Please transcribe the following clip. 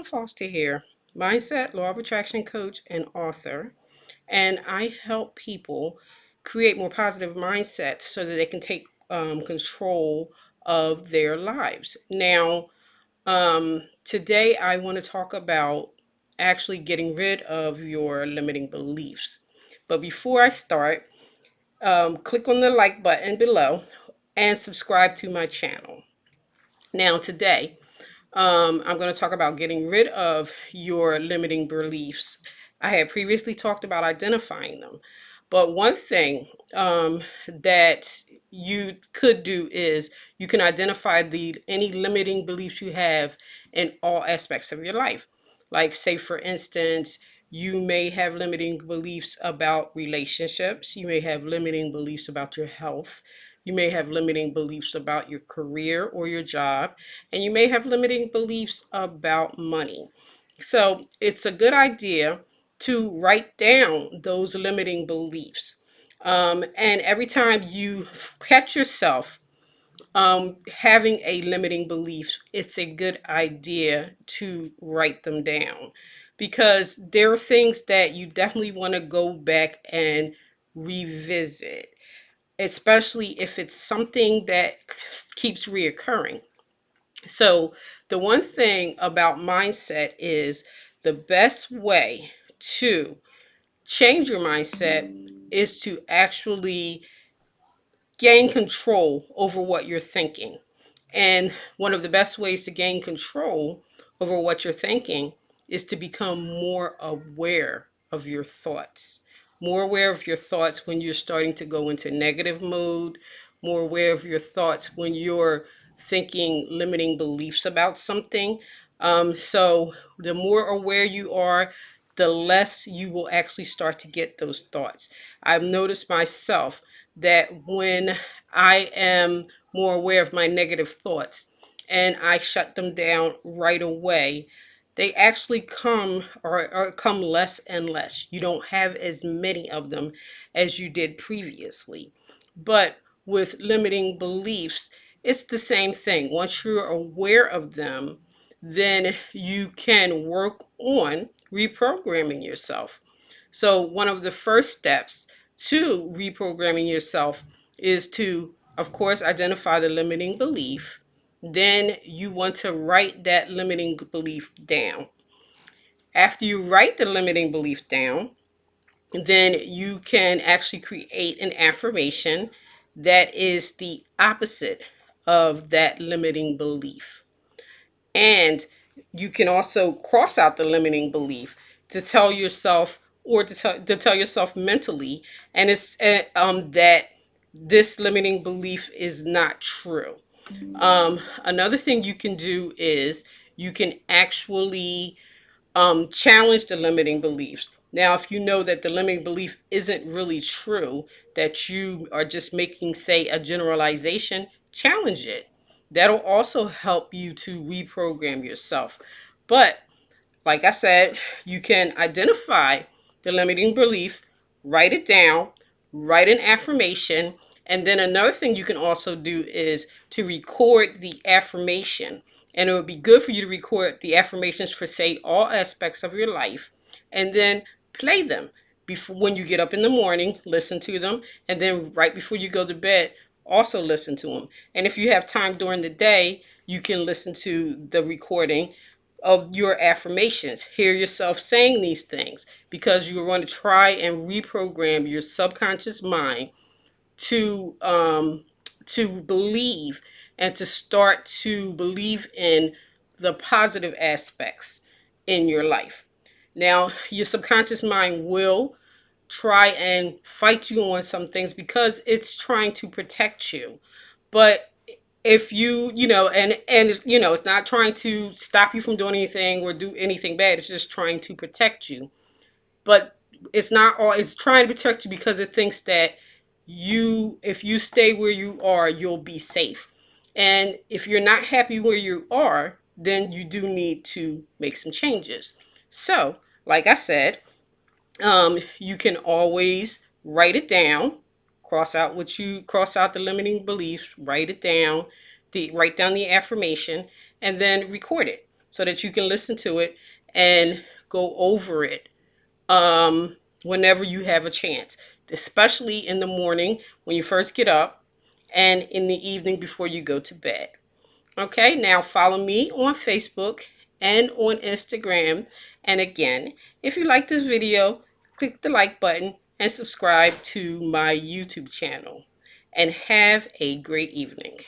Foster here, mindset, law of attraction coach, and author. And I help people create more positive mindsets so that they can take control of their lives. Now, today I want to talk about actually getting rid of your limiting beliefs. But before I start, click on the like button below and subscribe to my channel. Now, today, I'm going to talk about getting rid of your limiting beliefs. I had previously talked about identifying them, but one thing that you could do is you can identify the any limiting beliefs you have in all aspects of your life. Like, say, for instance, you may have limiting beliefs about relationships. You may have limiting beliefs about your health. You may have limiting beliefs about your career or your job, and you may have limiting beliefs about money. So it's a good idea to write down those limiting beliefs. And every time you catch yourself having a limiting belief, it's a good idea to write them down because there are things that you definitely want to go back and revisit, especially if it's something that keeps reoccurring. So, the one thing about mindset is the best way to change your mindset is to actually gain control over what you're thinking. And one of the best ways to gain control over what you're thinking is to become more aware of your thoughts. More aware of your thoughts when you're starting to go into negative mode, more aware of your thoughts when you're thinking limiting beliefs about something. So, the more aware you are, the less you will actually start to get those thoughts. I've noticed myself that when I am more aware of my negative thoughts and I shut them down right away, they actually or come less and less. You don't have as many of them as you did previously. But with limiting beliefs, it's the same thing. Once you're aware of them, then you can work on reprogramming yourself. So, one of the first steps to reprogramming yourself is to, of course, identify the limiting belief. Then you want to write that limiting belief down. After you write the limiting belief down, then you can actually create an affirmation that is the opposite of that limiting belief. And you can also cross out the limiting belief to tell yourself or to tell yourself mentally and it's that this limiting belief is not true. Another thing you can do is you can actually challenge the limiting beliefs. Now, if you know that the limiting belief isn't really true, that you are just making, say, a generalization, challenge it. That'll also help you to reprogram yourself. But like I said, you can identify the limiting belief, write it down, write an affirmation, and then another thing you can also do is to record the affirmation. And it would be good for you to record the affirmations for, say, all aspects of your life, and then play them before when you get up in the morning, listen to them, and then right before you go to bed, also listen to them. And if you have time during the day, you can listen to the recording of your affirmations. Hear yourself saying these things because you're going to try and reprogram your subconscious mind to believe and to start to believe in the positive aspects in your life. Now, your subconscious mind will try and fight you on some things because it's trying to protect you. But if you know, it's not trying to stop you from doing anything or do anything bad, it's just trying to protect you. But it's not all, it's trying to protect you because it thinks that if you stay where you are, you'll be safe. And if you're not happy where you are, then you do need to make some changes. So, like I said, you can always write it down, cross out the limiting beliefs, write it down, write down the affirmation, and then record it. so that you can listen to it and go over it um, whenever you have a chance, especially in the morning when you first get up and in the evening before you go to bed. Okay, now follow me on Facebook and on Instagram. And again, if you like this video, click the like button and subscribe to my YouTube channel. And have a great evening.